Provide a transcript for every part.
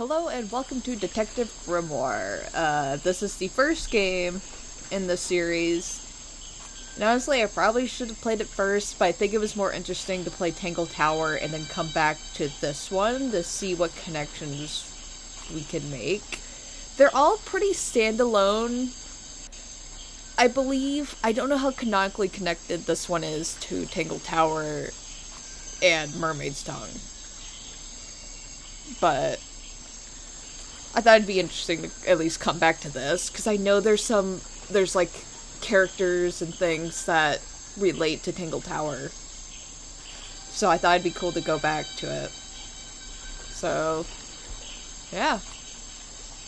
Hello and welcome to Detective Grimoire. This is the first game in the series. And honestly, I probably should have played it first, but I think it was more interesting to play Tangle Tower and then come back to this one to see what connections we can make. They're all pretty standalone, I believe. I don't know how canonically connected this one is to Tangle Tower and Mermaid's Tongue. But I thought it'd be interesting to at least come back to this, because I know there's like characters and things that relate to Tangle Tower. So I thought it'd be cool to go back to it. So, yeah.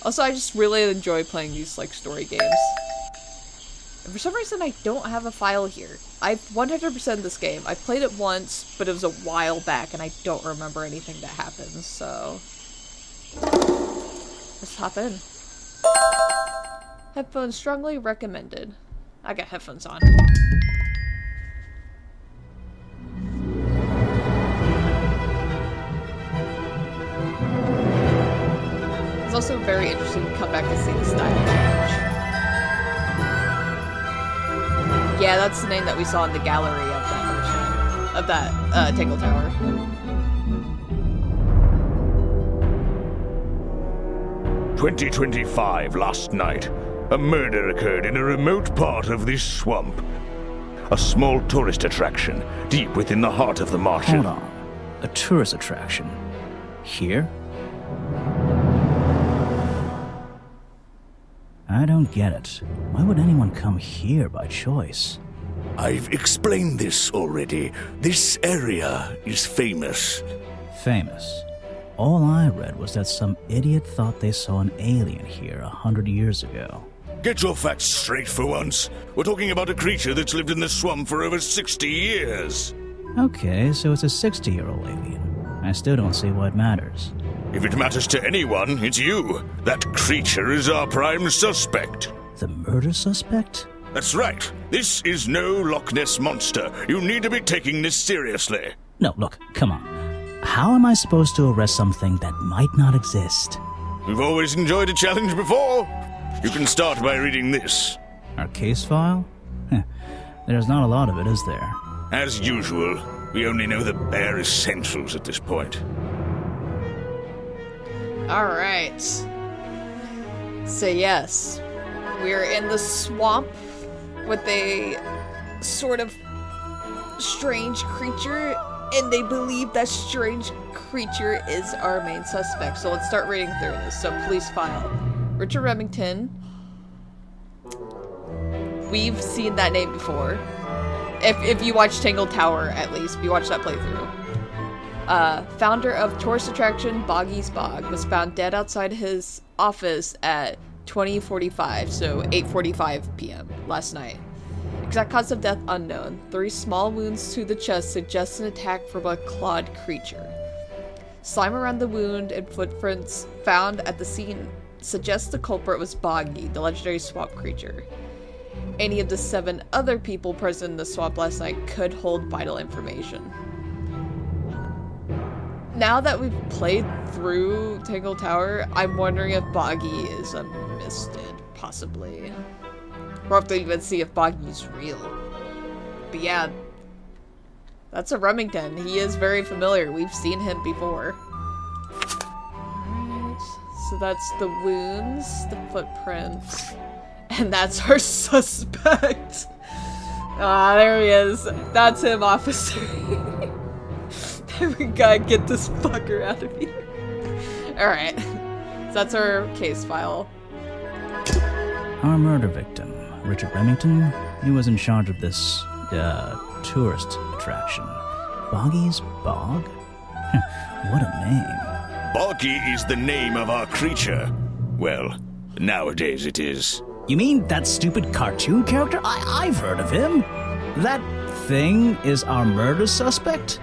Also, I just really enjoy playing these, like, story games. And for some reason, I don't have a file here. I've 100%ed this game. I played it once, but it was a while back, and I don't remember anything that happened, so let's hop in. Headphones strongly recommended. I got headphones on. It's also very interesting to come back to see the style change. Yeah, that's the name that we saw in the gallery of that version. Of that, Tangle Tower. 2025 last night. A murder occurred in a remote part of this swamp. A small tourist attraction, deep within the heart of the marshal. Hold on. A tourist attraction? Here? I don't get it. Why would anyone come here by choice? I've explained this already. This area is famous. Famous? All I read was that some idiot thought they saw an alien here 100 years ago. Get your facts straight for once. We're talking about a creature that's lived in the swamp for over 60 years. Okay, so it's a 60-year-old alien. I still don't see why it matters. If it matters to anyone, it's you. That creature is our prime suspect. The murder suspect? That's right. This is no Loch Ness monster. You need to be taking this seriously. No, look, come on. How am I supposed to arrest something that might not exist? We've always enjoyed a challenge before. You can start by reading this. Our case file? There's not a lot of it, is there? As usual, we only know the bare essentials at this point. Alright. So yes, we're in the swamp with a sort of strange creature, and they believe that strange creature is our main suspect. So let's start reading through this. So police file. Richard Remington. We've seen that name before. If you watch Tangle Tower, at least. If you watch that playthrough. Founder of tourist attraction Boggy's Bog was found dead outside his office at 20:45, so 8:45 p.m. last night. Exact cause of death unknown. 3 small wounds to the chest suggest an attack from a clawed creature. Slime around the wound and footprints found at the scene suggests the culprit was Boggy, the legendary swamp creature. Any of the 7 other people present in the swamp last night could hold vital information. Now that we've played through Tangle Tower, I'm wondering if Boggy is a misted, possibly. We'll have to even see if Boggy's real. But yeah, that's a Remington. He is very familiar. We've seen him before. Alright, so that's the wounds, the footprints, and that's our suspect. Ah, there he is. That's him, officer. We gotta get this fucker out of here. Alright, so that's our case file. Our murder victim, Richard Remington, he was in charge of this, tourist attraction. Boggy's Bog? What a name. Boggy is the name of our creature. Well, nowadays it is. You mean that stupid cartoon character? I've heard of him. That thing is our murder suspect?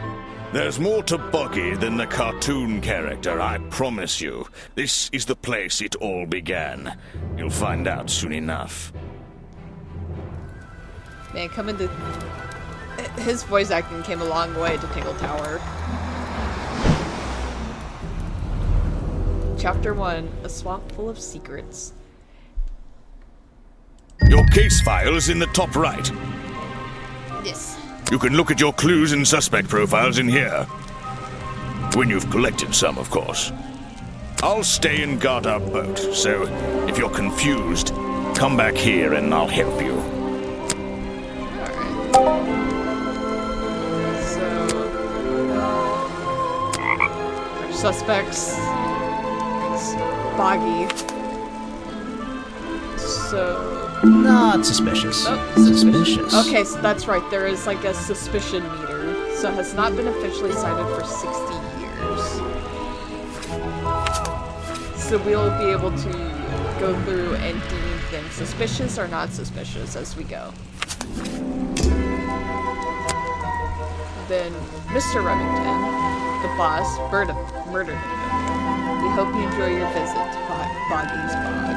There's more to Boggy than the cartoon character, I promise you. This is the place it all began. You'll find out soon enough. Man, his voice acting came a long way to Tangle Tower. Chapter 1, A Swamp Full of Secrets. Your case file is in the top right. Yes. You can look at your clues and suspect profiles in here. When you've collected some, of course. I'll stay and guard our boat, so if you're confused, come back here and I'll help you. Alright. So... our suspects... It's Boggy. So... Not suspicious. Oh, suspicious. Okay, so that's right. There is like a suspicion meter. So has not been officially cited for 60 years. So we'll be able to go through and deem things suspicious or not suspicious as we go. Then Mr. Remington, the boss, murdered him. We hope you enjoy your visit to Boggy's Bog.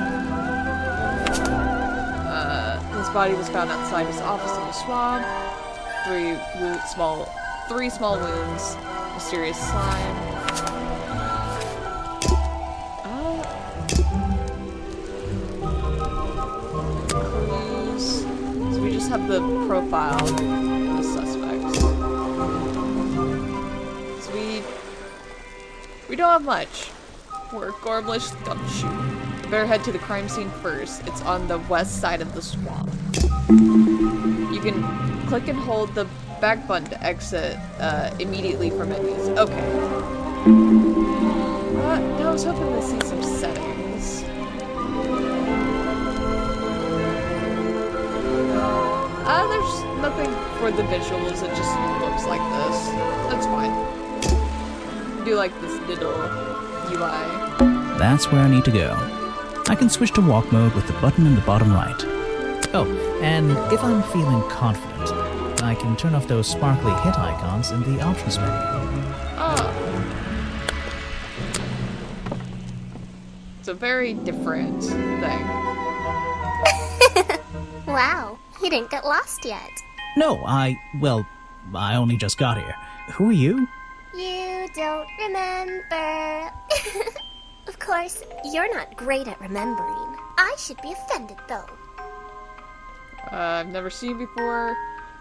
His body was found outside his office in the swamp. Three small wounds. Mysterious slime. Clues. So we just have the profile of the suspects. So we don't have much. We're Gormlish Gumshoe. Better head to the crime scene first. It's on the west side of the swamp. You can click and hold the back button to exit immediately from menus. Okay. I was hoping to see some settings. There's nothing for the visuals. It just looks like this. That's fine. I do like this little UI. That's where I need to go. I can switch to walk mode with the button in the bottom right. Oh, and if I'm feeling confident, I can turn off those sparkly hit icons in the options menu. Oh. It's a very different thing. Wow, you didn't get lost yet. No, I only just got here. Who are you? You don't remember. Of course, you're not great at remembering. I should be offended, though. I've never seen you before.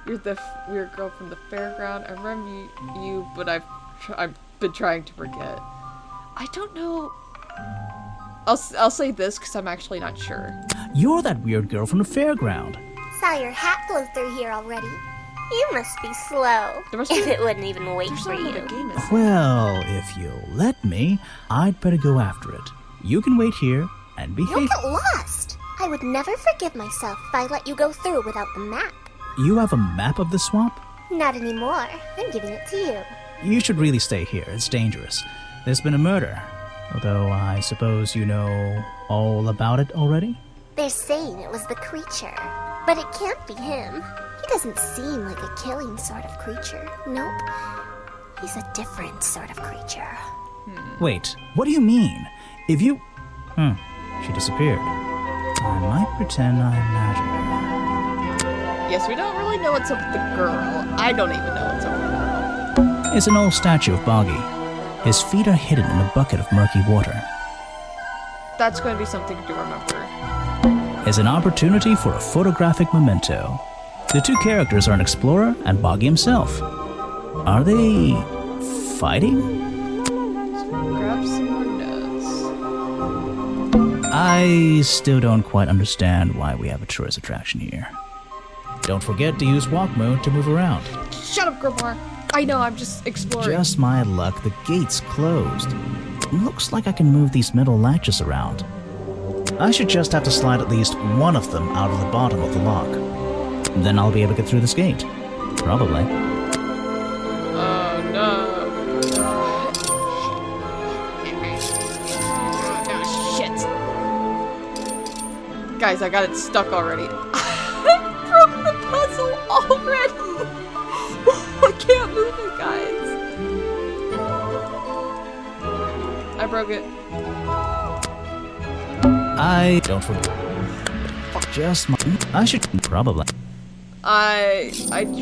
You're the weird girl from the fairground. I remember you, but I've been trying to forget. I don't know. I'll say this because I'm actually not sure. You're that weird girl from the fairground. Saw your hat blow through here already. You must be slow. If it wouldn't even wait for you. Well, if you'll let me, I'd better go after it. You can wait here and behave. You'll get lost. I would never forgive myself if I let you go through without the map. You have a map of the swamp? Not anymore. I'm giving it to you. You should really stay here. It's dangerous. There's been a murder. Although I suppose you know all about it already? They're saying it was the creature. But it can't be him. He doesn't seem like a killing sort of creature. Nope. He's a different sort of creature. Wait, what do you mean? If you... she disappeared. I might pretend I imagined her. Yes, we don't really know what's up with the girl. I don't even know what's up with the girl. It's an old statue of Boggy. His feet are hidden in a bucket of murky water. That's going to be something to remember. It's an opportunity for a photographic memento. The two characters are an explorer and Boggy himself. Are they... fighting? Grab some more notes. I still don't quite understand why we have a tourist attraction here. Don't forget to use walk mode to move around. Shut up, Grimoire. I know, I'm just exploring. Just my luck, the gate's closed. Looks like I can move these metal latches around. I should just have to slide at least one of them out of the bottom of the lock. Then I'll be able to get through this gate. Probably. Oh, no. Oh, shit. Guys, I got it stuck already. I broke the puzzle already. I can't move it, guys. I broke it. I don't forget. Just my... I should probably... I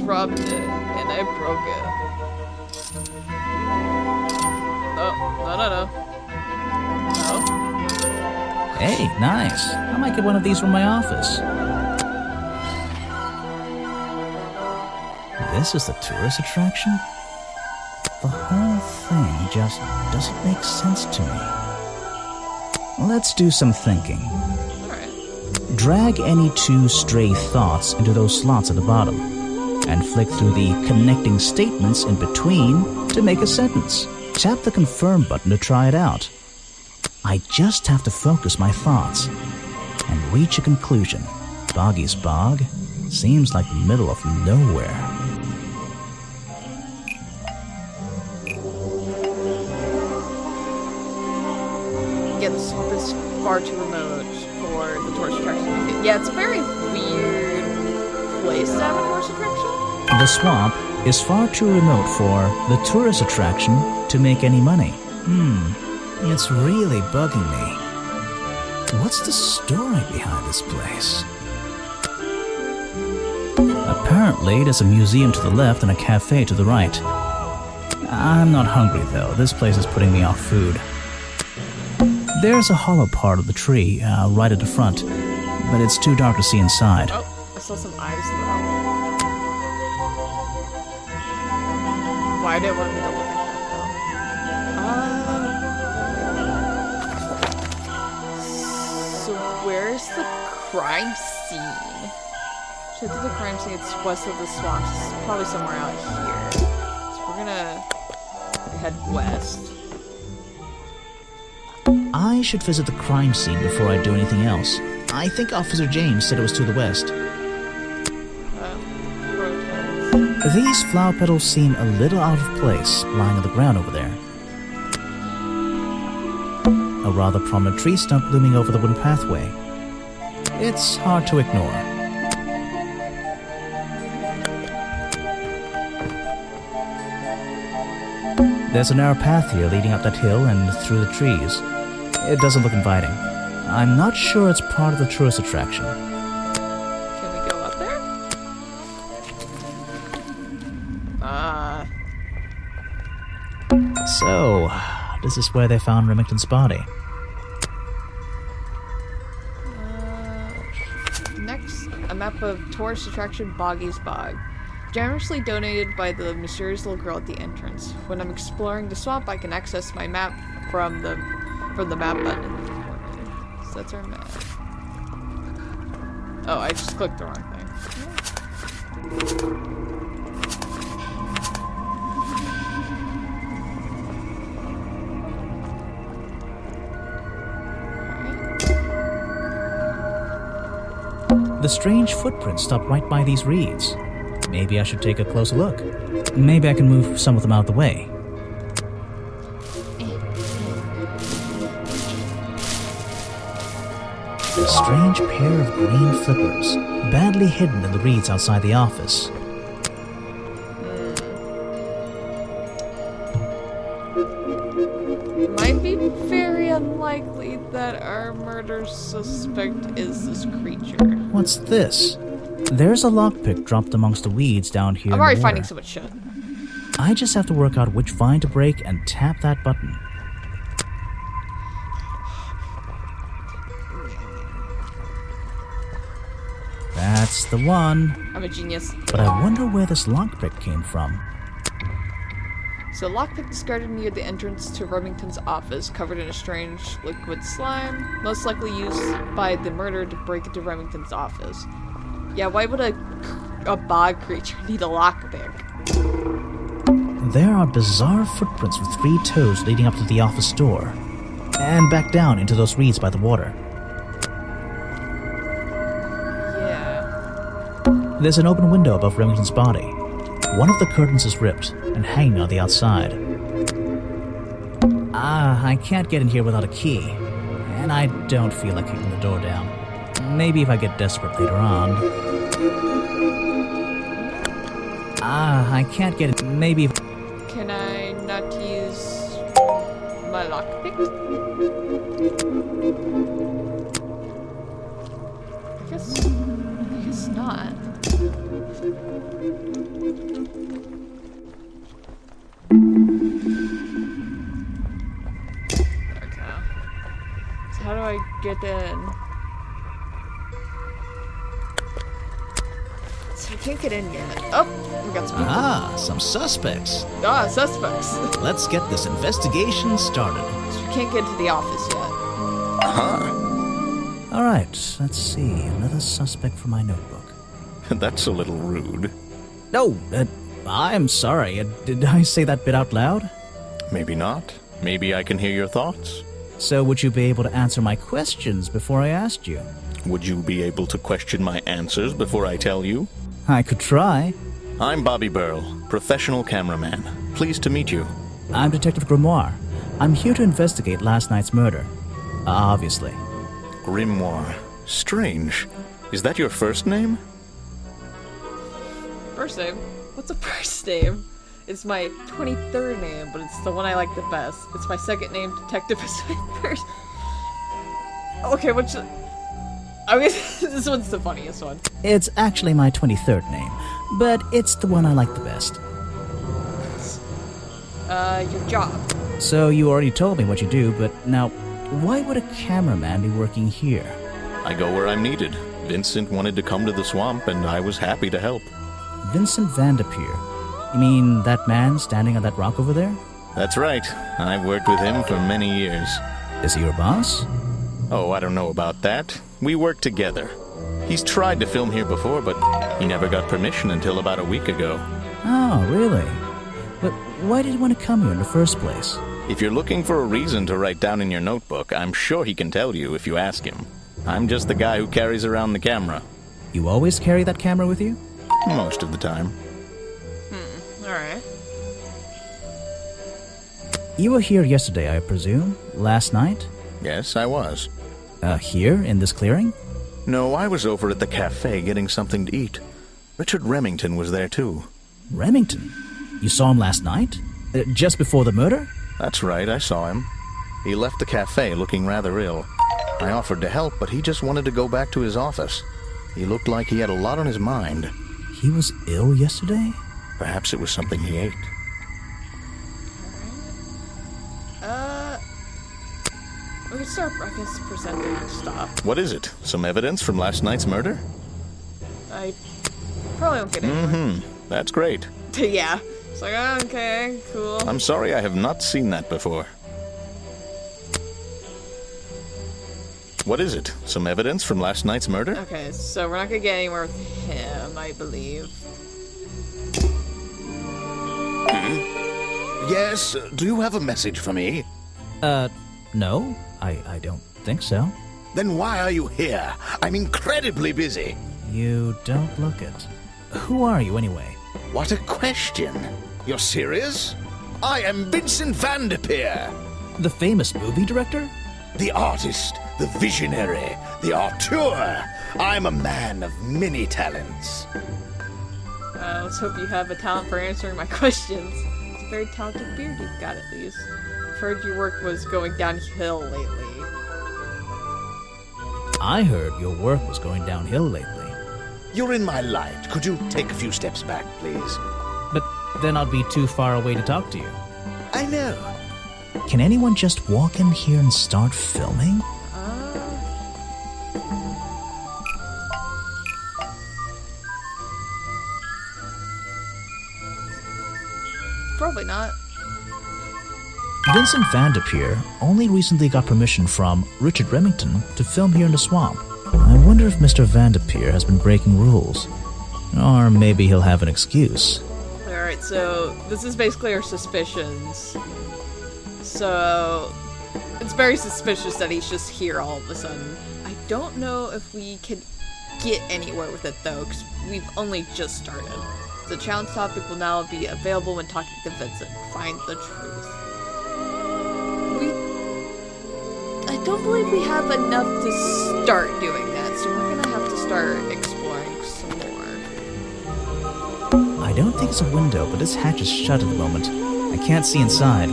dropped it and I broke it. Oh, no. No. Hey, nice. I might get one of these from my office. This is the tourist attraction? The whole thing just doesn't make sense to me. Let's do some thinking. Alright. Drag any 2 stray thoughts into those slots at the bottom, and flick through the connecting statements in between to make a sentence. Tap the confirm button to try it out. I just have to focus my thoughts and reach a conclusion. Boggy's Bog seems like the middle of nowhere. Yeah, the swamp is far too remote for the tourist attraction to make it. Yeah, it's a very weird place to have a tourist attraction. The swamp is far too remote for the tourist attraction to make any money. It's really bugging me. What's the story behind this place? Apparently, there's a museum to the left and a cafe to the right. I'm not hungry though. This place is putting me off food. There's a hollow part of the tree right at the front, but it's too dark to see inside. Oh, I saw some eyes though. Why did it want me to look at that though? So where's the crime scene? Should I do the crime scene? It's west of the swamps. It's probably somewhere out here. So we're gonna head west. I should visit the crime scene before I do anything else. I think Officer James said it was to the west. Protest. These flower petals seem a little out of place, lying on the ground over there. A rather prominent tree stump looming over the wooden pathway. It's hard to ignore. There's a narrow path here leading up that hill and through the trees. It doesn't look inviting. I'm not sure it's part of the tourist attraction. Can we go up there? So, this is where they found Remington's body. Next, a map of tourist attraction Boggy's Bog. Generously donated by the mysterious little girl at the entrance. When I'm exploring the swamp, I can access my map from the map button in the corner. So that's our map. Oh, I just clicked the wrong thing. The strange footprints stop right by these reeds. Maybe I should take a closer look. Maybe I can move some of them out of the way. A strange pair of green flippers, badly hidden in the reeds outside the office. Might be very unlikely that our murder suspect is this creature. What's this? There's a lockpick dropped amongst the weeds down here. I'm already finding so much shit. I just have to work out which vine to break and tap that button. That's the one. I'm a genius. But I wonder where this lockpick came from. So a lockpick discarded near the entrance to Remington's office, covered in a strange liquid slime, most likely used by the murderer to break into Remington's office. Yeah, why would a bog creature need a lockpick? There are bizarre footprints with 3 toes leading up to the office door, and back down into those reeds by the water. Yeah. There's an open window above Remington's body. One of the curtains is ripped and hanging on the outside. I can't get in here without a key, and I don't feel like kicking the door down. Maybe if I get desperate later on. I can't get in. Maybe if... Can I not use my lockpick? I guess not. how do I get in? So I can't get in yet. Oh, we got some people. Ah, some suspects. Ah, suspects. Let's get this investigation started. So we can't get to the office yet. Uh-huh. All right, let's see. Another suspect for my notebook. That's a little rude. No, I'm sorry. Did I say that bit out loud? Maybe not. Maybe I can hear your thoughts. So would you be able to answer my questions before I asked you? Would you be able to question my answers before I tell you? I could try. I'm Bobby Burl, professional cameraman. Pleased to meet you. I'm Detective Grimoire. I'm here to investigate last night's murder. Obviously. Grimoire. Strange. Is that your first name? First name? What's a first name? It's my 23rd name, but it's the one I like the best. It's my second name, Detective is my first. Okay, which... I mean, this one's the funniest one. It's actually my 23rd name, but it's the one I like the best. Your job. So you already told me what you do, but now, why would a cameraman be working here? I go where I'm needed. Vincent wanted to come to the swamp, and I was happy to help. Vincent Vanderpeer. You mean that man standing on that rock over there? That's right. I've worked with him for many years. Is he your boss? Oh, I don't know about that. We work together. He's tried to film here before, but he never got permission until about a week ago. Oh, really? But why did you want to come here in the first place? If you're looking for a reason to write down in your notebook, I'm sure he can tell you if you ask him. I'm just the guy who carries around the camera. You always carry that camera with you? Most of the time. Alright. You were here yesterday, I presume? Last night? Yes, I was. Here, in this clearing? No, I was over at the cafe getting something to eat. Richard Remington was there too. Remington? You saw him last night? Just before the murder? That's right, I saw him. He left the cafe looking rather ill. I offered to help, but he just wanted to go back to his office. He looked like he had a lot on his mind. He was ill yesterday? Perhaps it was something he ate. We can start, I guess, presenting stuff. What is it? Some evidence from last night's murder? I probably won't get anywhere. That's great. Yeah. It's like, okay, cool. I'm sorry I have not seen that before. What is it? Some evidence from last night's murder? Okay, so we're not gonna get anywhere with him, I believe. Yes, do you have a message for me? No, I don't think so. Then why are you here? I'm incredibly busy. You don't look it. Who are you, anyway? What a question. You're serious? I am Vincent Vanderpeer. The famous movie director? The artist, the visionary, the auteur. I'm a man of many talents. Let's hope you have a talent for answering my questions. It's a very talented beard you've got, at least. I've heard your work was going downhill lately. I heard your work was going downhill lately. You're in my light. Could you take a few steps back, please? But then I'd be too far away to talk to you. I know. Can anyone just walk in here and start filming? Probably not. Vincent Vanderpeer only recently got permission from Richard Remington to film here in the swamp. I wonder if Mr. Vanderpeer has been breaking rules. Or maybe he'll have an excuse. Alright, so this is basically our suspicions. So it's very suspicious that he's just here all of a sudden. I don't know if we can get anywhere with it though, because we've only just started. The challenge topic will now be available when talking to Vincent. Find the truth. I don't believe we have enough to start doing that, so we're gonna have to start exploring some more. I don't think it's a window, but this hatch is shut at the moment. I can't see inside.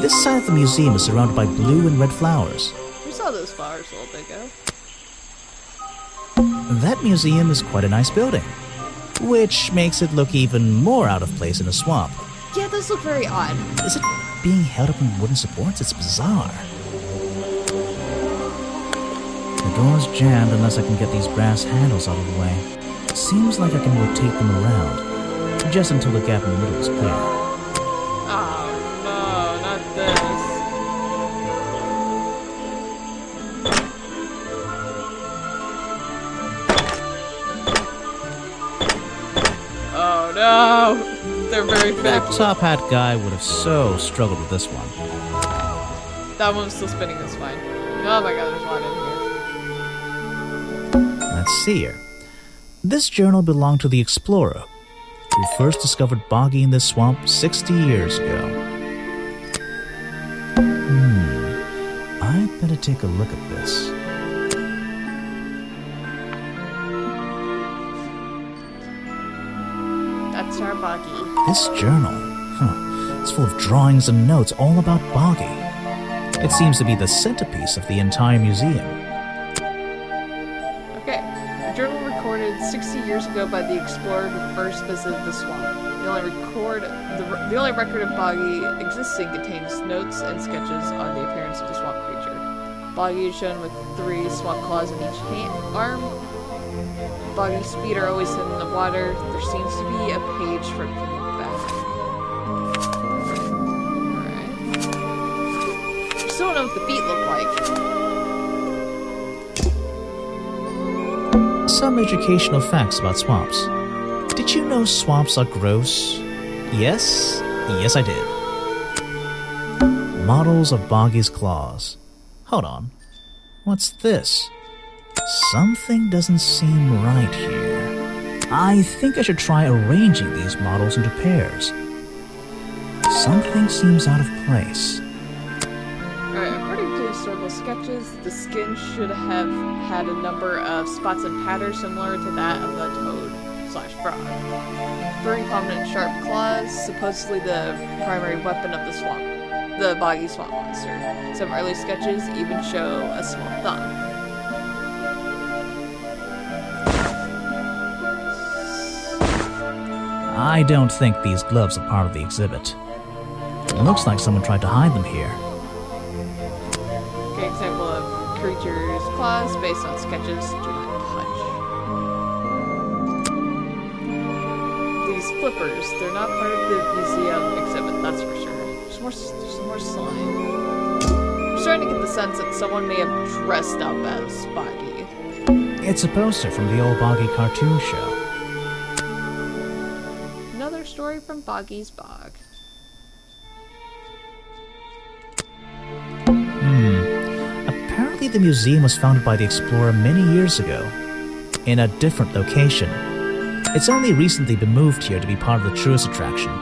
This side of the museum is surrounded by blue and red flowers. We saw those flowers a little bit ago. That museum is quite a nice building, which makes it look even more out of place in a swamp. Yeah, those look very odd. Is it being held up in wooden supports? It's bizarre. The door's jammed unless I can get these brass handles out of the way. Seems like I can rotate them around, just until the gap in the middle is clear. Oh no, not this. Oh no! They're very big. That top hat guy would have so struggled with this one. That one's still spinning this fine. Oh my god, there's a lot in here. Let's see here. This journal belonged to the explorer, who first discovered Boggy in this swamp 60 years ago. I'd better take a look at this. That's our Boggy. This journal, it's full of drawings and notes all about Boggy. It seems to be the centerpiece of the entire museum. Okay. A journal recorded 60 years ago by the explorer who first visited the swamp. The only record of Boggy existing contains notes and sketches on the appearance of the swamp creature. Boggy is shown with 3 swamp claws in each arm. Boggy's feet are always hidden in the water. There seems to be a page from the back. Alright. Still don't know what the feet look like. Some educational facts about swamps. Did you know swamps are gross? Yes? Yes, I did. Models of Boggy's claws. Hold on. What's this? Something doesn't seem right here. I think I should try arranging these models into pairs. Something seems out of place. Alright, according to historical sketches, the skin should have had a number of spots and patterns similar to that of the toad/frog. 3 prominent sharp claws, supposedly the primary weapon of the Boggy swamp monster. Some early sketches even show a small thumb. I don't think these gloves are part of the exhibit. It looks like someone tried to hide them here. Okay, example of creature's claws based on sketches. Do not touch. These flippers, they're not part of the museum exhibit, that's for sure. There's some more slime. I'm starting to get the sense that someone may have dressed up as Boggy. It's a poster from the old Boggy cartoon show. Another story from Boggy's Bog. Apparently the museum was founded by the explorer many years ago, in a different location. It's only recently been moved here to be part of the tourist attraction.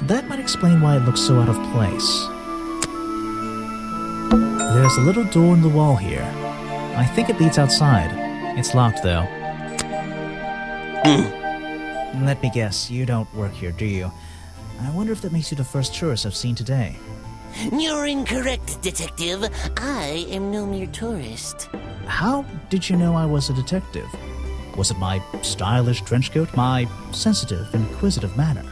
That might explain why it looks so out of place. There's a little door in the wall here. I think it leads outside. It's locked, though. Let me guess, you don't work here, do you? I wonder if that makes you the first tourist I've seen today. You're incorrect, detective. I am no mere tourist. How did you know I was a detective? Was it my stylish trench coat? My sensitive, inquisitive manner?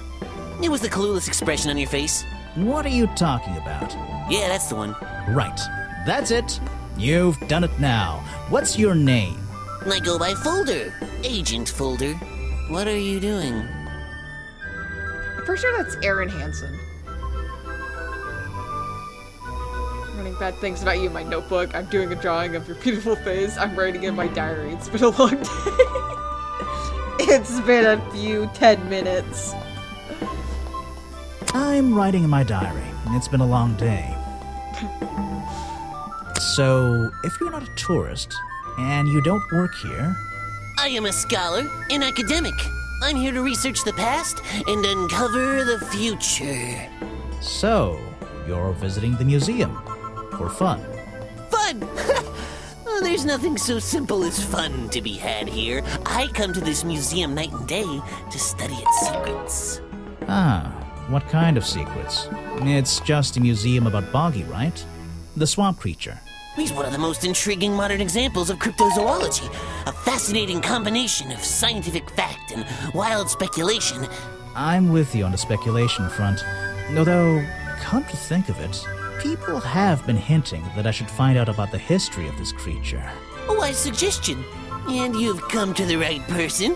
It was the clueless expression on your face. What are you talking about? Yeah, that's the one. Right. That's it. You've done it now. What's your name? I go by Folder. Agent Folder. What are you doing? I'm pretty sure that's Aaron Hansen. Running bad things about you in my notebook. I'm doing a drawing of your beautiful face. I'm writing in my diary. It's been a long day. It's been a few 10 minutes. I'm writing in my diary. It's been a long day. So, if you're not a tourist, and you don't work here... I am a scholar, an academic. I'm here to research the past and uncover the future. So, you're visiting the museum. For fun. Fun! Oh, there's nothing so simple as fun to be had here. I come to this museum night and day to study its secrets. Ah, what kind of secrets? It's just a museum about Boggy, right? The swamp creature. He's one of the most intriguing modern examples of cryptozoology. A fascinating combination of scientific fact and wild speculation. I'm with you on the speculation front. Although, come to think of it, people have been hinting that I should find out about the history of this creature. A wise suggestion. And you've come to the right person.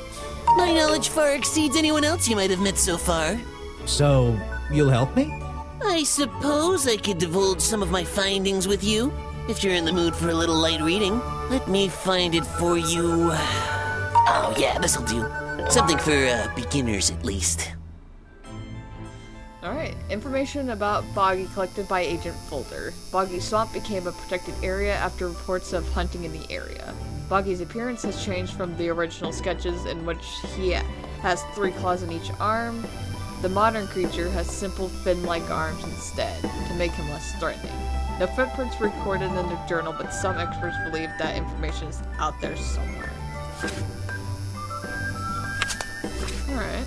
My knowledge far exceeds anyone else you might have met so far. So, you'll help me? I suppose I could divulge some of my findings with you, if you're in the mood for a little light reading. Let me find it for you. Oh yeah, this'll do. Something for beginners at least. Alright, information about Boggy collected by Agent Folder. Boggy Swamp became a protected area after reports of hunting in the area. Boggy's appearance has changed from the original sketches in which he has 3 claws in each arm. The modern creature has simple fin-like arms instead, to make him less threatening. No footprints recorded in the journal, but some experts believe that information is out there somewhere. Alright.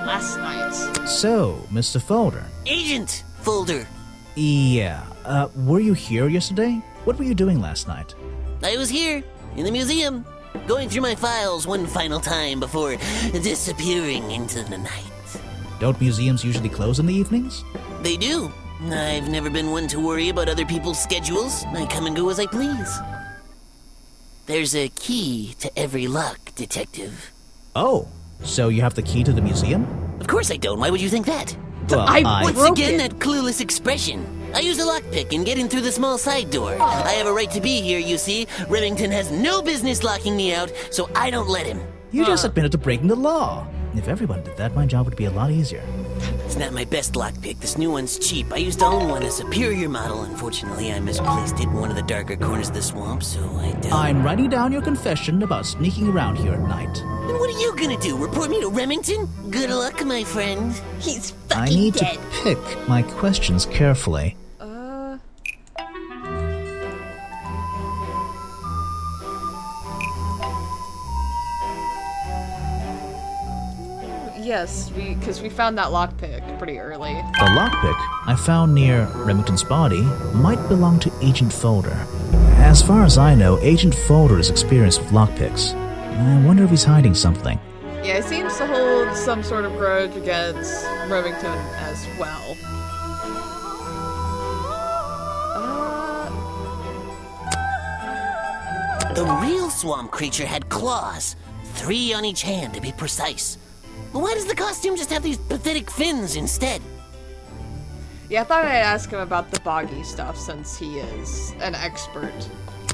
Last night. So, Mr. Folder. Agent Folder. Yeah, were you here yesterday? What were you doing last night? I was here, in the museum, going through my files one final time before disappearing into the night. Don't museums usually close in the evenings? They do. I've never been one to worry about other people's schedules. I come and go as I please. There's a key to every lock, Detective. Oh, so you have the key to the museum? Of course I don't. Why would you think that? Well, Once broke again, it. that clueless expression. I use a lockpick and get in through the small side door. I have a right to be here, you see. Remington has no business locking me out, so I don't let him. You just admitted to breaking the law. If everyone did that, my job would be a lot easier. It's not my best lockpick. This new one's cheap. I used to own one, a superior model. Unfortunately, I misplaced it in one of the darker corners of the swamp, so I don't... I'm writing down your confession about sneaking around here at night. Then what are you gonna do? Report me to Remington? Good luck, my friend. He's I fucking need dead. to pick my questions carefully. Yes, because we found that lockpick pretty early. The lockpick I found near Remington's body might belong to Agent Folder. As far as I know, Agent Folder is experienced with lockpicks. I wonder if he's hiding something. Yeah, he seems to hold some sort of grudge against Remington as well. The real swamp creature had claws. 3 on each hand, to be precise. But why does the costume just have these pathetic fins instead? Yeah, I thought I'd ask him about the Boggy stuff since he is an expert.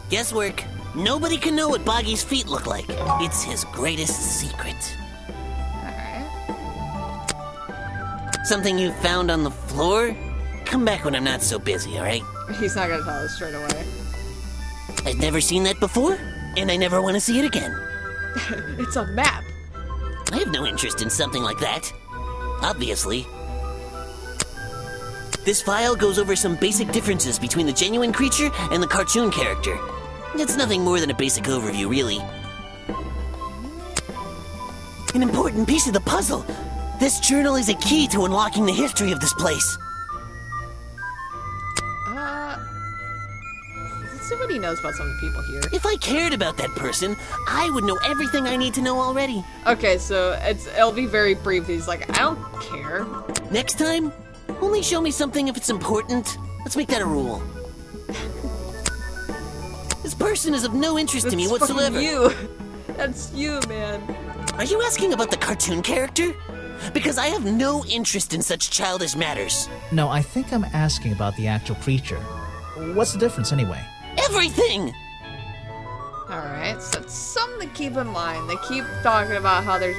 Guesswork. Nobody can know what Boggy's feet look like. It's his greatest secret. Alright. Something you found on the floor? Come back when I'm not so busy, alright? He's not gonna tell us straight away. I've never seen that before, and I never want to see it again. It's a map! I have no interest in something like that. Obviously. This file goes over some basic differences between the genuine creature and the cartoon character. It's nothing more than a basic overview, really. An important piece of the puzzle. This journal is a key to unlocking the history of this place. Let's see what he knows about some of the people here. If I cared about that person, I would know everything I need to know already. Okay, so it'll be very brief. He's like, I don't care. Next time, only show me something if it's important. Let's make that a rule. This person is of no interest to me That's whatsoever. fucking you. That's you, man. Are you asking about the cartoon character? Because I have no interest in such childish matters. No, I think I'm asking about the actual creature. What's the difference anyway? Everything! Alright, so it's something to keep in mind. They keep talking about how there's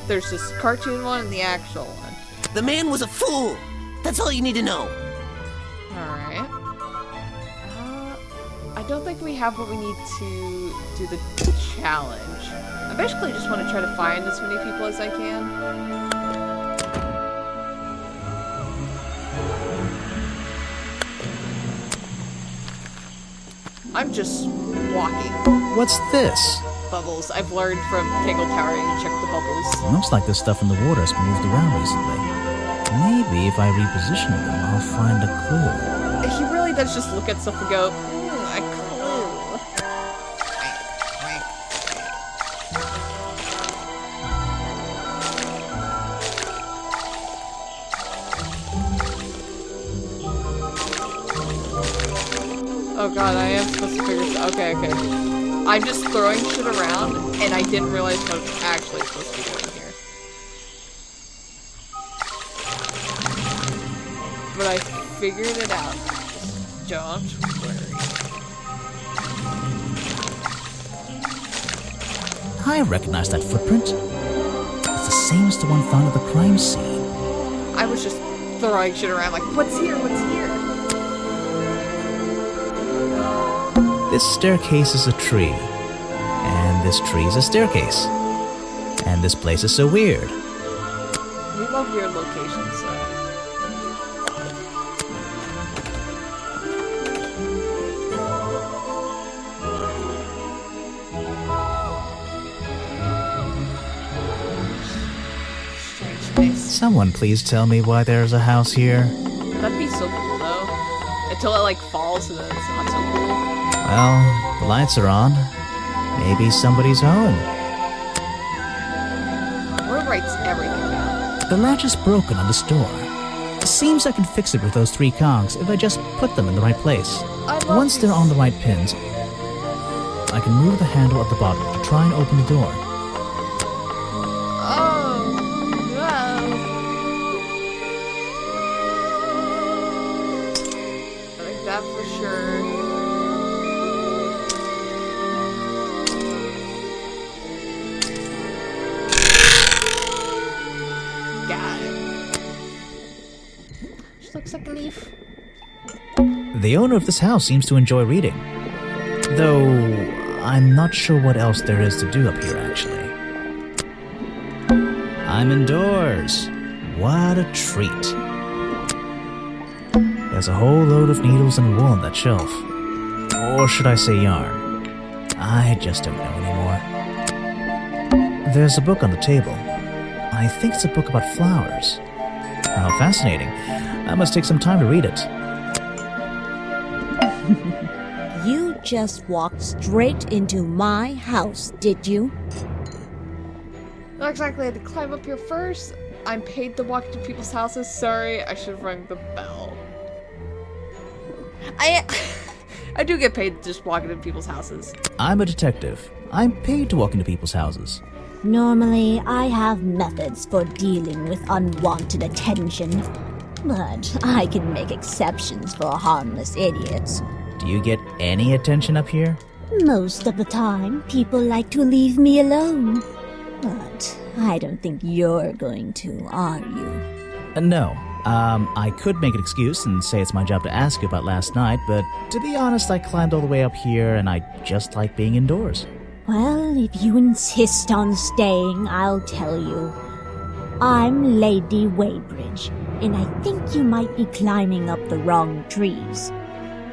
this cartoon one and the actual one. The man was a fool. That's all you need to know. Alright. I don't think we have what we need to do the challenge. I basically just want to try to find as many people as I can. I'm just walking. What's this? Bubbles. I've learned from Tangle Tower and check the bubbles. Looks like this stuff in the water has been moved around recently. Maybe if I reposition them, I'll find a clue. He really does just look at stuff and go, a clue. Oh god, I am supposed to figure this. Okay, okay. I'm just throwing shit around, and I didn't realize what I was actually supposed to be doing here. But I figured it out. Just don't worry. I recognize that footprint. It's the same as the one found at the crime scene. I was just throwing shit around like, what's here? What's here? This staircase is a tree. And this tree is a staircase. And this place is so weird. We love weird locations, so. Strange space. Someone please tell me why there's a house here. That'd be so cool, though. Until it, like, falls and then it's not so cool. Well, the lights are on. Maybe somebody's home. Word writes everything down. The latch is broken on this door. Seems I can fix it with those 3 cogs if I just put them in the right place. Once they're on the right pins, I can move the handle at the bottom to try and open the door. Oh, wow. I think that for sure. Got it. Just looks like a leaf. The owner of this house seems to enjoy reading. Though, I'm not sure what else there is to do up here, actually. I'm indoors. What a treat. There's a whole load of needles and wool on that shelf. Or should I say yarn? I just don't know anymore. There's a book on the table. I think it's a book about flowers. How fascinating. I must take some time to read it. You just walked straight into my house, did you? Not exactly. I had to climb up here first. I'm paid to walk to people's houses. Sorry, I should have rung the bell. I do get paid to just walk into people's houses. I'm a detective. I'm paid to walk into people's houses. Normally, I have methods for dealing with unwanted attention, but I can make exceptions for harmless idiots. Do you get any attention up here? Most of the time, people like to leave me alone. But I don't think you're going to, are you? No. I could make an excuse and say it's my job to ask you about last night, but to be honest, I climbed all the way up here and I just like being indoors. Well, if you insist on staying, I'll tell you. I'm Lady Weybridge, and I think you might be climbing up the wrong trees.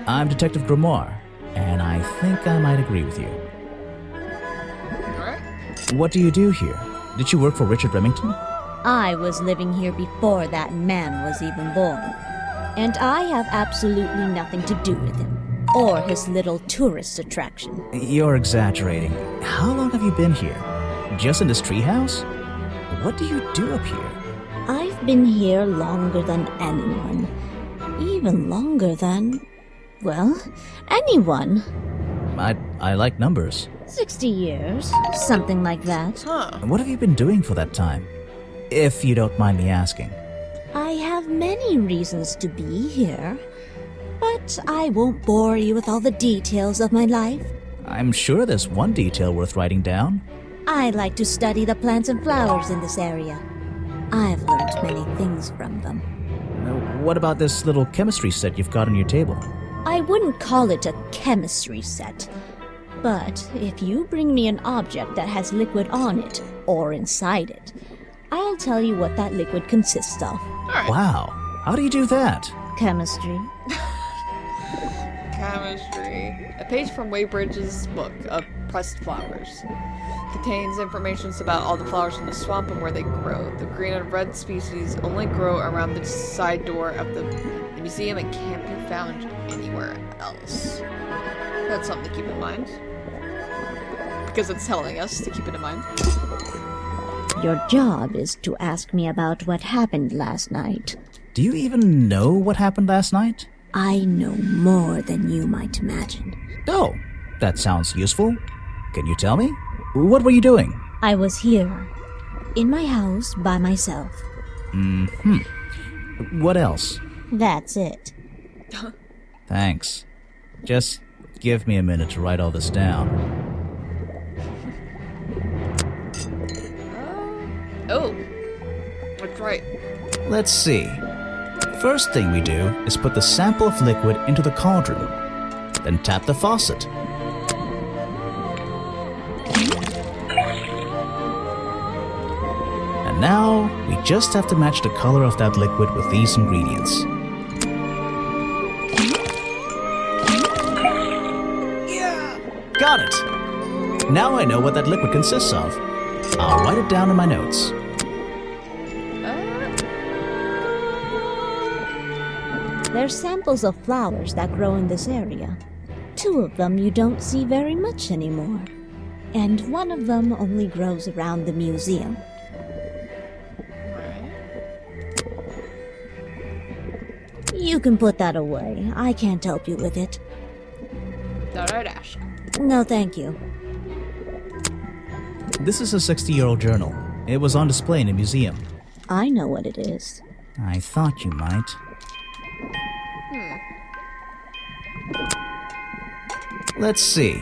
I'm Detective Grimoire, and I think I might agree with you. Alright. What do you do here? Did you work for Richard Remington? I was living here before that man was even born, and I have absolutely nothing to do with him, or his little tourist attraction. You're exaggerating. How long have you been here? Just in this treehouse? What do you do up here? I've been here longer than anyone. Even longer than, well, anyone. I like numbers. 60 years, something like that. Huh. What have you been doing for that time? If you don't mind me asking. I have many reasons to be here, but I won't bore you with all the details of my life. I'm sure there's one detail worth writing down. I like to study the plants and flowers in this area. I've learned many things from them. What about this little chemistry set you've got on your table? I wouldn't call it a chemistry set, but if you bring me an object that has liquid on it, or inside it, I'll tell you what that liquid consists of. Alright. Wow. How do you do that? Chemistry. Chemistry. A page from Weybridge's book of pressed flowers. Contains information about all the flowers in the swamp and where they grow. The green and red species only grow around the side door of the museum and can't be found anywhere else. That's something to keep in mind. Because it's telling us to keep it in mind. Your job is to ask me about what happened last night. Do you even know what happened last night? I know more than you might imagine. Oh, that sounds useful. Can you tell me? What were you doing? I was here, in my house, by myself. What else? That's it. Thanks. Just give me a minute to write all this down. Oh, that's right. Let's see. First thing we do is put the sample of liquid into the cauldron. Then tap the faucet. And now, we just have to match the color of that liquid with these ingredients. Got it! Now I know what that liquid consists of. I'll write it down in my notes. They're samples of flowers that grow in this area. 2 of them you don't see very much anymore. And 1 of them only grows around the museum. You can put that away. I can't help you with it. Thought I'd ask. No, thank you. This is a 60-year-old journal. It was on display in a museum. I know what it is. I thought you might. Let's see.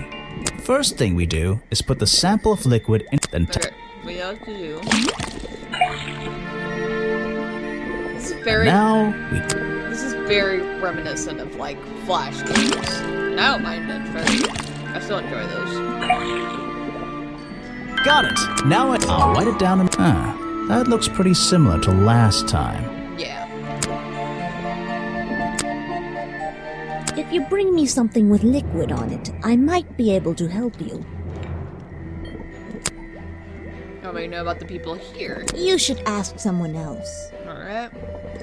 First thing we do is put the sample of liquid in, then Okay, we have to do. This is very. now we This is very reminiscent of like Flash games. And I don't mind it. I still enjoy those. got it. Now I'll write it down. That looks pretty similar to last time. Yeah. If you bring me something with liquid on it, I might be able to help you. How about you know about the people here? You should ask someone else. Alright.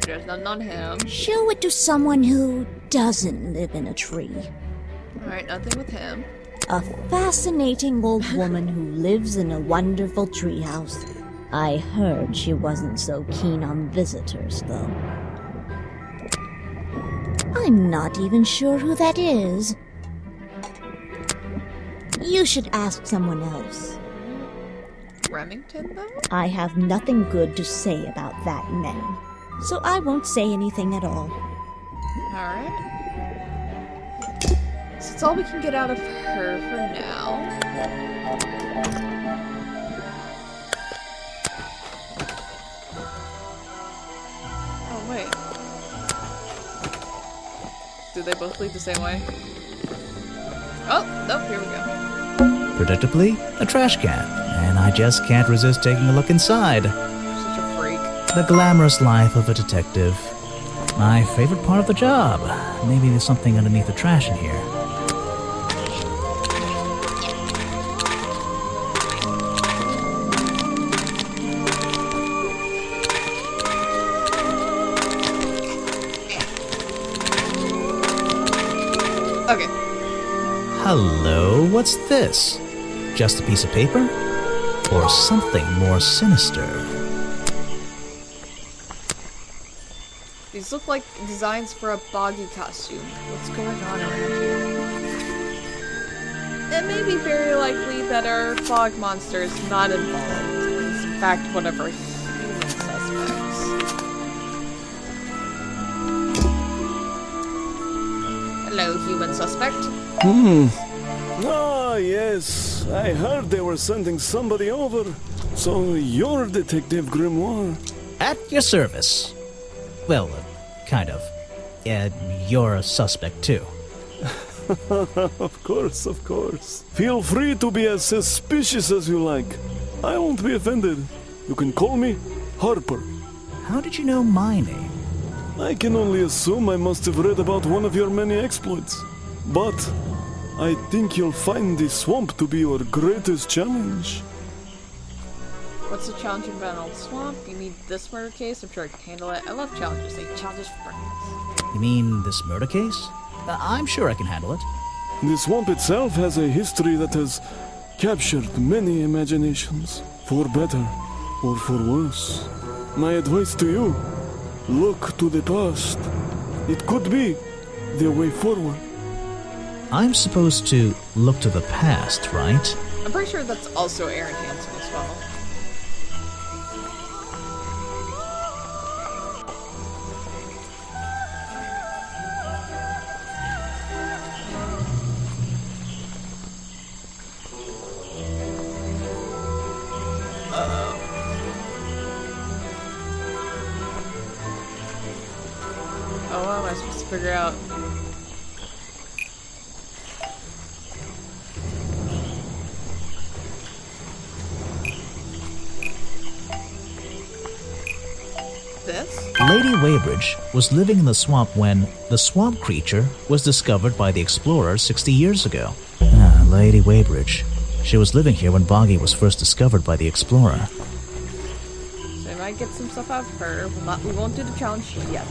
There's nothing on him. Show it to someone who doesn't live in a tree. Alright, nothing with him. A fascinating old woman who lives in a wonderful treehouse. I heard she wasn't so keen on visitors, though. I'm not even sure who that is. You should ask someone else. Remington, though? I have nothing good to say about that name, so I won't say anything at all. Alright. So that's all we can get out of her for now. Oh, wait. Do they both lead the same way? Oh, nope, here we go. Predictably, a trash can, and I just can't resist taking a look inside. Such a freak. The glamorous life of a detective. My favorite part of the job. Maybe there's something underneath the trash in here. Okay. Hello, what's this? Just a piece of paper? Or something more sinister? These look like designs for a boggy costume. What's going on around here? It may be very likely that our fog monster is not involved. It's in fact one of our human suspects. Hello, human suspect. Ah, yes. I heard they were sending somebody over. So you're Detective Grimoire. At your service. Well, kind of. You're a suspect too. Of course, of course. Feel free to be as suspicious as you like. I won't be offended. You can call me Harper. How did you know my name? I can only assume I must have read about one of your many exploits. But I think you'll find the swamp to be your greatest challenge. What's the challenging about an old swamp? You mean this murder case? I'm sure I can handle it. I love challenges. They challenges for breakfast. You mean this murder case? I'm sure I can handle it. The swamp itself has a history that has captured many imaginations, for better or for worse. My advice to you, look to the past. It could be the way forward. I'm supposed to look to the past, right? I'm pretty sure that's also Aaron Hansen as well. Oh, what am I supposed to figure out? This? Lady Weybridge was living in the swamp when the swamp creature was discovered by the explorers 60 years ago. Lady Weybridge. She was living here when Boggy was first discovered by the explorer. So I might get some stuff out of her. We won't do the challenge yet.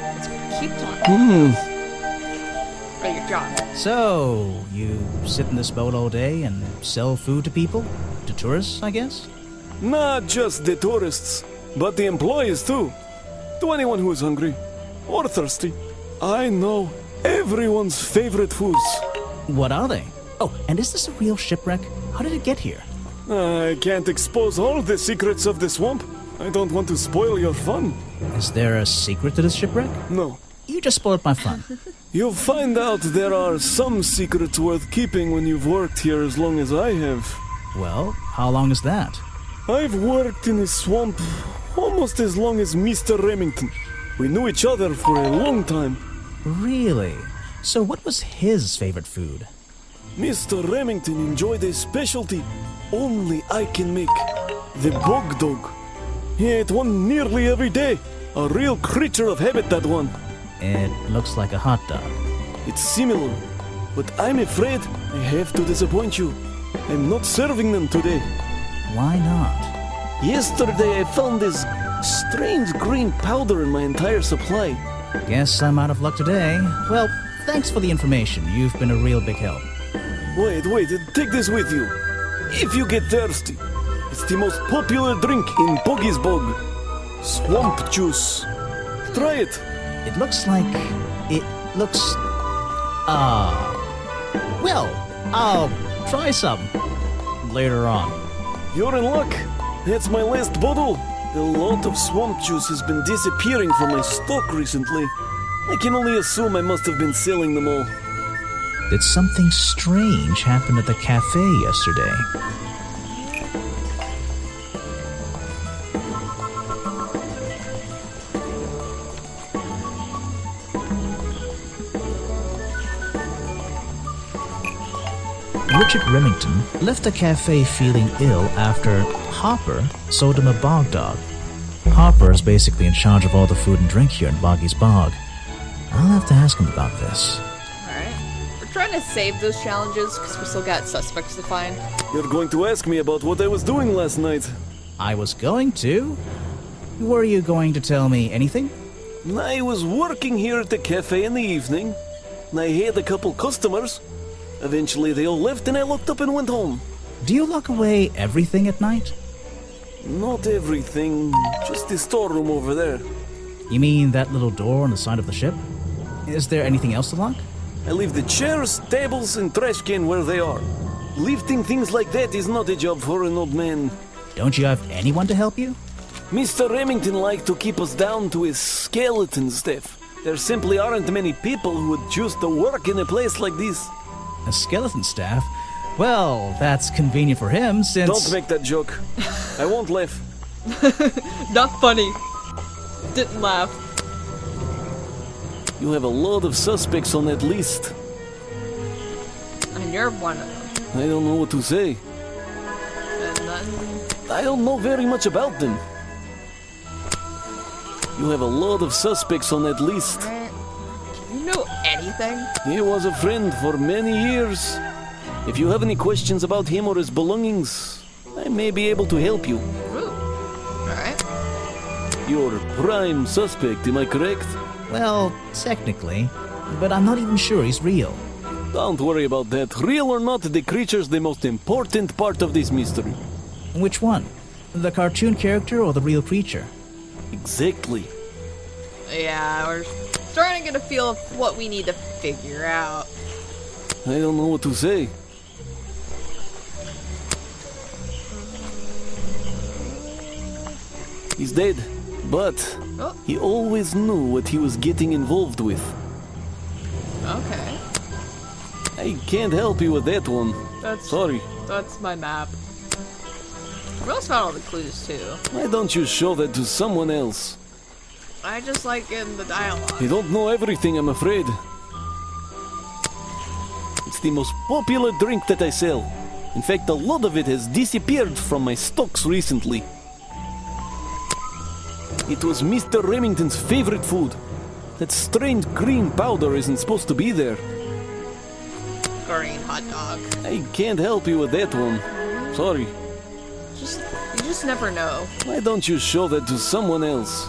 Let's keep talking. Oh, your job. So, you sit in this boat all day and sell food to people? To tourists, I guess? Not just the tourists, but the employees too. To anyone who is hungry or thirsty. I know everyone's favorite foods. What are they? Oh, and is this a real shipwreck? How did it get here? I can't expose all the secrets of the swamp. I don't want to spoil your fun. Is there a secret to this shipwreck? No. You just spoiled my fun. You'll find out there are some secrets worth keeping when you've worked here as long as I have. Well, how long is that? I've worked in the swamp almost as long as Mr. Remington. We knew each other for a long time. Really? So what was his favorite food? Mr. Remington enjoyed a specialty only I can make. The bog dog. He ate one nearly every day. A real creature of habit, that one. It looks like a hot dog. It's similar, but I'm afraid I have to disappoint you. I'm not serving them today. Why not? Yesterday I found this strange green powder in my entire supply. Guess I'm out of luck today. Well, thanks for the information. You've been a real big help. Wait, take this with you. If you get thirsty, it's the most popular drink in Boggy's Bog. Swamp juice. Try it. It looks like... Well, I'll try some later on. You're in luck. That's my last bottle. A lot of swamp juice has been disappearing from my stock recently. I can only assume I must have been selling them all. Did something strange happen at the cafe yesterday? Richard Remington left the cafe feeling ill after Hopper sold him a bog dog. Hopper is basically in charge of all the food and drink here in Boggy's Bog. I'll have to ask him about this. Alright. We're trying to save those challenges because we still got suspects to find. You're going to ask me about what I was doing last night. I was going to. Were you going to tell me anything? I was working here at the cafe in the evening, and I had a couple customers. Eventually they all left and I locked up and went home. Do you lock away everything at night? Not everything, just the storeroom over there. You mean that little door on the side of the ship? Is there anything else to lock? I leave the chairs, tables, and trash can where they are. Lifting things like that is not a job for an old man. Don't you have anyone to help you? Mr. Remington liked to keep us down to his skeleton staff. There simply aren't many people who would choose to work in a place like this. A skeleton staff? Well, that's convenient for him since... Don't make that joke. I won't laugh. Not funny. Didn't laugh. You have a lot of suspects on that list. And you're one of them. I don't know what to say. And then... I don't know very much about them. You have a lot of suspects on that list. Do you know anything? He was a friend for many years. If you have any questions about him or his belongings, I may be able to help you. Ooh. Alright. You're prime suspect, am I correct? Well, technically. But I'm not even sure he's real. Don't worry about that. Real or not, the creature's the most important part of this mystery. Which one? The cartoon character or the real creature? Exactly. Yeah, we're starting to get a feel of what we need to figure out. I don't know what to say. He's dead, but Oh, he always knew what he was getting involved with. okay. I can't help you with that one. That's Sorry. That's my map. We also found all the clues too. Why don't you show that to someone else? I just like in the dialogue. You don't know everything, I'm afraid. It's the most popular drink that I sell. In fact, a lot of it has disappeared from my stocks recently. It was Mr. Remington's favorite food. That strange green powder isn't supposed to be there. Green hot dog. I can't help you with that one. Sorry. You just never know. Why don't you show that to someone else?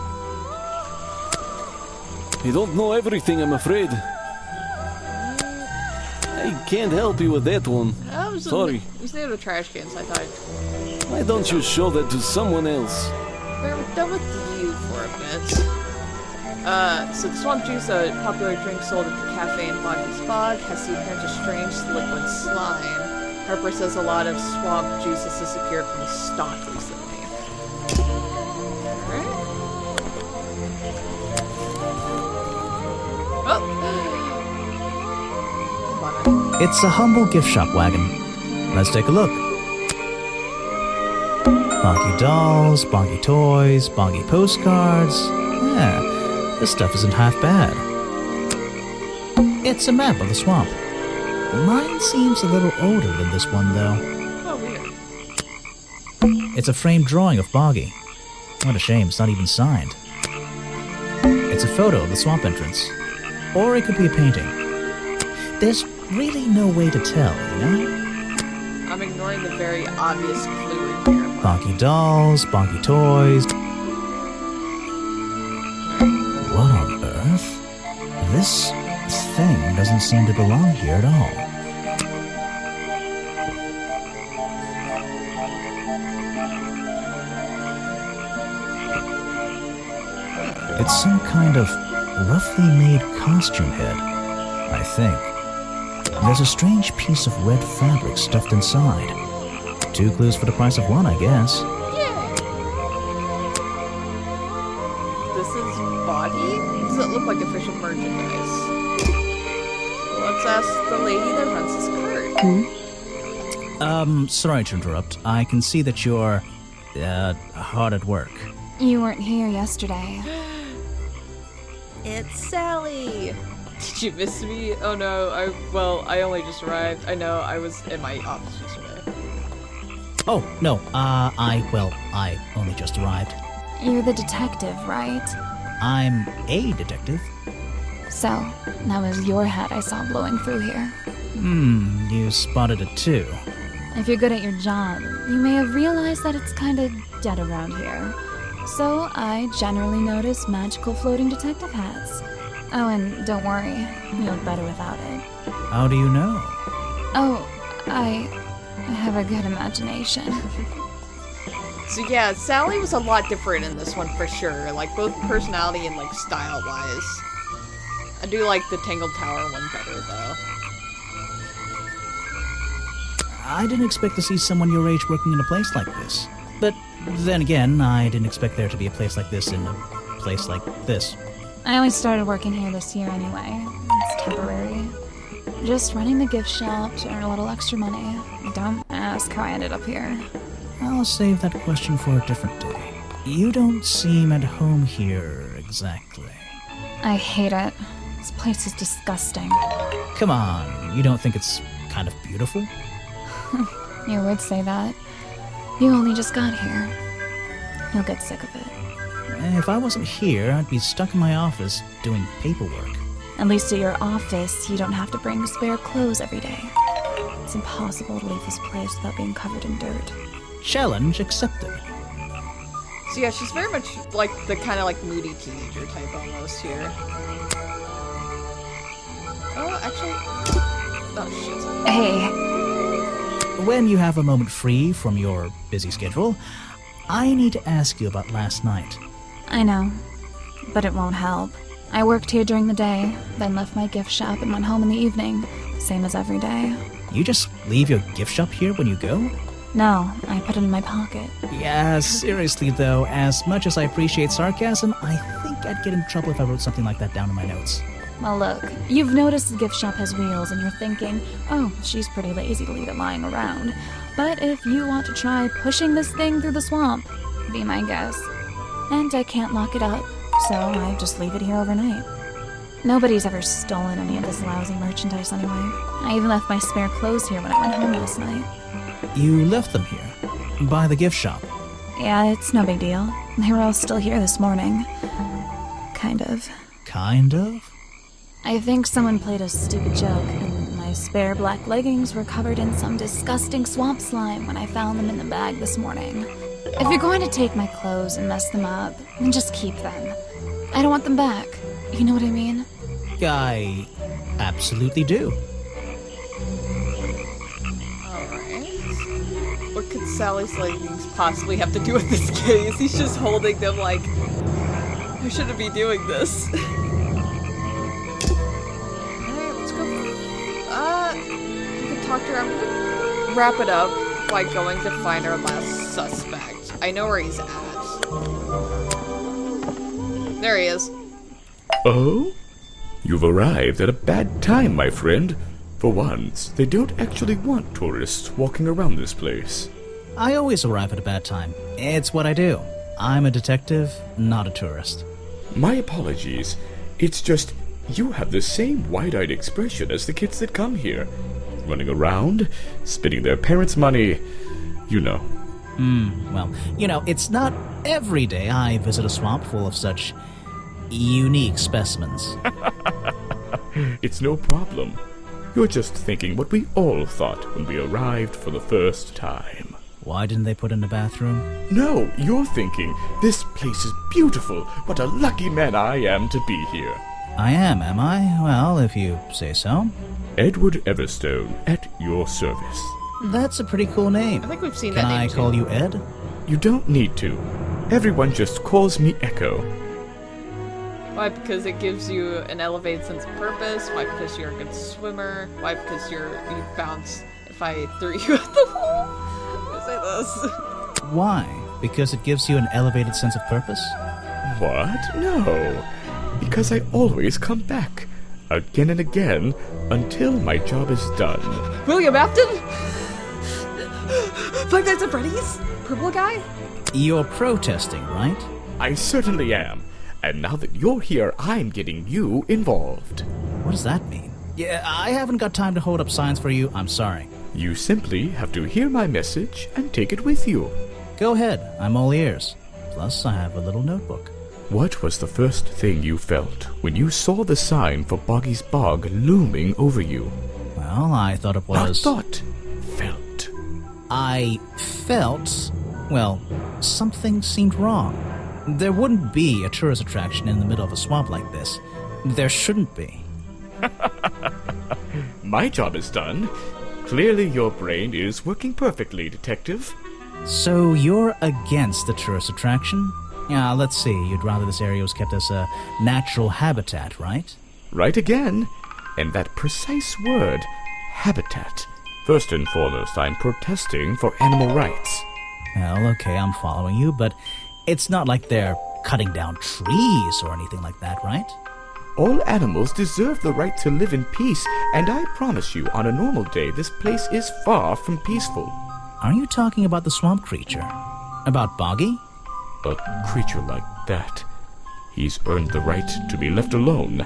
You don't know everything, I'm afraid. I can't help you with that one. Sorry. He's near the trash cans, I thought. Why don't you show that to someone else? We're done with you for a bit. So the swamp juice, a popular drink sold at the cafe in Boggy's Bog, has the appearance of strange liquid slime. Harper says a lot of swamp juice has disappeared from the stock recently. Alright. Oh! Come on. It's a humble gift shop wagon. Let's take a look. Bonky dolls, bonky toys, bonky postcards. Yeah, this stuff isn't half bad. It's a map of the swamp. Mine seems a little older than this one, though. Oh, weird. It's a framed drawing of Boggy. What a shame, it's not even signed. It's a photo of the swamp entrance. Or it could be a painting. There's really no way to tell, you know? I'm ignoring the very obvious clue in here. Bonky dolls, bonky toys. What on earth? This thing doesn't seem to belong here at all. It's some kind of roughly made costume head, I think. There's a strange piece of red fabric stuffed inside. 2 clues for the price of 1, I guess. This is Boggy? Does it look like official merchandise? Let's ask the lady that runs this cart. Sorry to interrupt. I can see that you're, hard at work. You weren't here yesterday. It's Sally! Did you miss me? Oh no, I only just arrived. I know, I was in my office yesterday. Oh, no, I only just arrived. You're the detective, right? I'm a detective. So, that was your head I saw blowing through here. You spotted it too. If you're good at your job, you may have realized that it's kinda dead around here. So, I generally notice magical floating detective hats. Oh, and don't worry, you look better without it. How do you know? Oh, I have a good imagination. So yeah, Sally was a lot different in this one for sure, like both personality and like style-wise. I do like the Tangled Tower one better though. I didn't expect to see someone your age working in a place like this. But then again, I didn't expect there to be a place like this in a place like this. I only started working here this year anyway. It's temporary. Just running the gift shop to earn a little extra money. Don't ask how I ended up here. I'll save that question for a different day. You don't seem at home here exactly. I hate it. This place is disgusting. Come on, you don't think it's kind of beautiful? You would say that. You only just got here. You'll get sick of it. If I wasn't here, I'd be stuck in my office doing paperwork. At least at your office, you don't have to bring spare clothes every day. It's impossible to leave this place without being covered in dirt. Challenge accepted. So yeah, she's very much like the kind of like moody teenager type almost here. Oh, actually... Oh, shit. Hey, When you have a moment free from your busy schedule, I need to ask you about last night. I know. but it won't help. I worked here during the day, then left my gift shop and went home in the evening, same as every day. You just leave your gift shop here when you go? No, I put it in my pocket. Yeah, seriously though, as much as I appreciate sarcasm, I think I'd get in trouble if I wrote something like that down in my notes. Well, look, you've noticed the gift shop has wheels and you're thinking, oh, she's pretty lazy to leave it lying around. But if you want to try pushing this thing through the swamp, be my guest. And I can't lock it up, so I just leave it here overnight. Nobody's ever stolen any of this lousy merchandise anyway. I even left my spare clothes here when I went home last night. You left them here? By the gift shop? Yeah, it's no big deal. They were all still here this morning. Kind of. Kind of? I think someone played a stupid joke, and my spare black leggings were covered in some disgusting swamp slime when I found them in the bag this morning. If you're going to take my clothes and mess them up, then just keep them. I don't want them back. You know what I mean? I absolutely do. What could Sally's leggings possibly have to do with this case? He's just holding them like, I shouldn't be doing this. Alright, let's go. You can talk to her. I'm gonna wrap it up by going to find our last suspect. I know where he's at. There he is. Oh? You've arrived at a bad time, my friend. For once, they don't actually want tourists walking around this place. I always arrive at a bad time. It's what I do. I'm a detective, not a tourist. My apologies. It's just, you have the same wide-eyed expression as the kids that come here. Running around, spending their parents' money, you know. Well, it's not every day I visit a swamp full of such unique specimens. It's no problem. You're just thinking what we all thought when we arrived for the first time. Why didn't they put in a bathroom? No, you're thinking, this place is beautiful. What a lucky man I am to be here. I am I? Well, if you say so. Edward Everstone, at your service. That's a pretty cool name. I think we've seen Can that name I too. call you Ed? You don't need to. Everyone just calls me Echo. Why? Because it gives you an elevated sense of purpose. Why? Because you're a good swimmer. Why? Because you bounce if I threw you at the wall. I'm gonna say this. Why? Because it gives you an elevated sense of purpose? What? No. Because I always come back. Again and again, until my job is done. William Afton? Five Nights at Freddy's? Purple guy? You're protesting, right? I certainly am. And now that you're here, I'm getting you involved. What does that mean? Yeah, I haven't got time to hold up signs for you. I'm sorry. You simply have to hear my message and take it with you. Go ahead. I'm all ears. Plus, I have a little notebook. What was the first thing you felt when you saw the sign for Boggy's Bog looming over you? Well, I thought it was... Not thought. Felt. I felt... Well, something seemed wrong. There wouldn't be a tourist attraction in the middle of a swamp like this. There shouldn't be. My job is done. Clearly your brain is working perfectly, Detective. So you're against the tourist attraction? Yeah, let's see. You'd rather this area was kept as a natural habitat, right? Right again. And that precise word, habitat. First and foremost, I'm protesting for animal rights. Well, okay, I'm following you, but it's not like they're cutting down trees or anything like that, right? All animals deserve the right to live in peace, and I promise you, on a normal day, this place is far from peaceful. Are you talking about the swamp creature? About Boggy? A creature like that. He's earned the right to be left alone.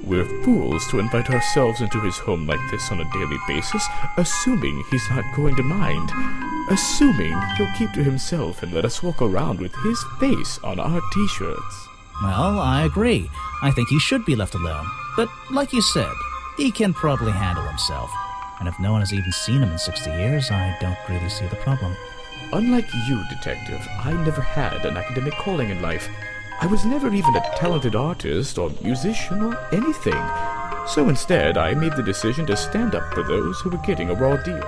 We're fools to invite ourselves into his home like this on a daily basis, assuming he's not going to mind. Assuming he'll keep to himself and let us walk around with his face on our t-shirts. Well, I agree. I think he should be left alone. But like you said, he can probably handle himself. And if no one has even seen him in 60 years, I don't really see the problem. Unlike you, Detective, I never had an academic calling in life. I was never even a talented artist or musician or anything. So instead, I made the decision to stand up for those who were getting a raw deal.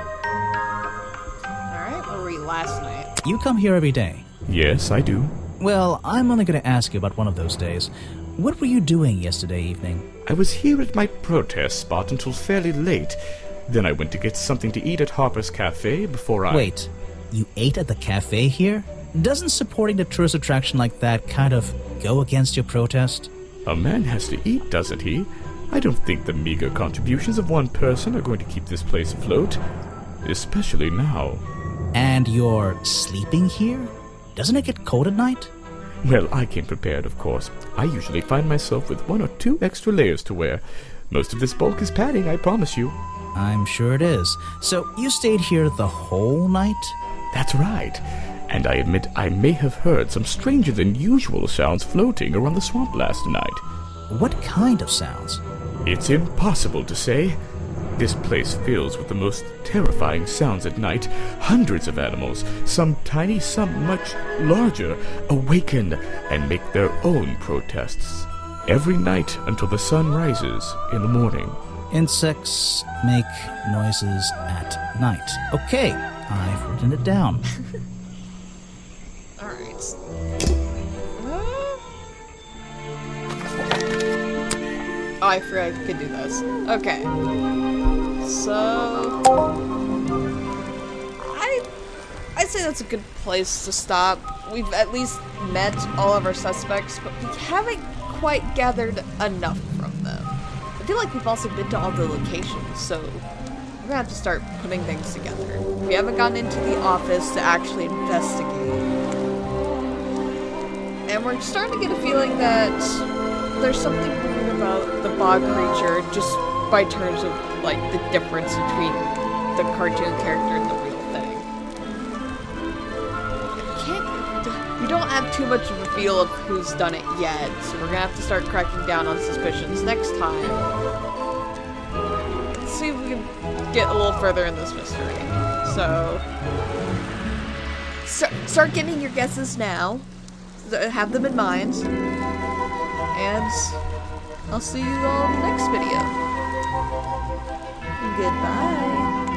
Alright, where were we last night? You come here every day. Yes, I do. Well, I'm only going to ask you about one of those days. What were you doing yesterday evening? I was here at my protest spot until fairly late. Then I went to get something to eat at Harper's Cafe before I... Wait, you ate at the cafe here? Doesn't supporting the tourist attraction like that kind of go against your protest? A man has to eat, doesn't he? I don't think the meager contributions of one person are going to keep this place afloat. Especially now. And you're sleeping here? Doesn't it get cold at night? Well, I came prepared, of course. I usually find myself with 1 or 2 extra layers to wear. Most of this bulk is padding, I promise you. I'm sure it is. So you stayed here the whole night? That's right. And I admit I may have heard some stranger than usual sounds floating around the swamp last night. What kind of sounds? It's impossible to say. This place fills with the most terrifying sounds at night. Hundreds of animals, some tiny, some much larger, awaken and make their own protests. Every night until the sun rises in the morning. Insects make noises at night. Okay, I've written it down. Alright. Oh, I forgot I could do this. Okay. So... I'd say that's a good place to stop. We've at least met all of our suspects, but we haven't quite gathered enough from them. I feel like we've also been to all the locations, so we're gonna have to start putting things together. We haven't gotten into the office to actually investigate. And we're starting to get a feeling that there's something weird about the bog creature just by terms of, like, the difference between the cartoon character and the real thing. We don't have too much of a feel of who's done it yet, so we're gonna have to start cracking down on suspicions next time. Let's see if we can get a little further in this mystery. So, start getting your guesses now. Have them in mind. And I'll see you all in the next video. Goodbye.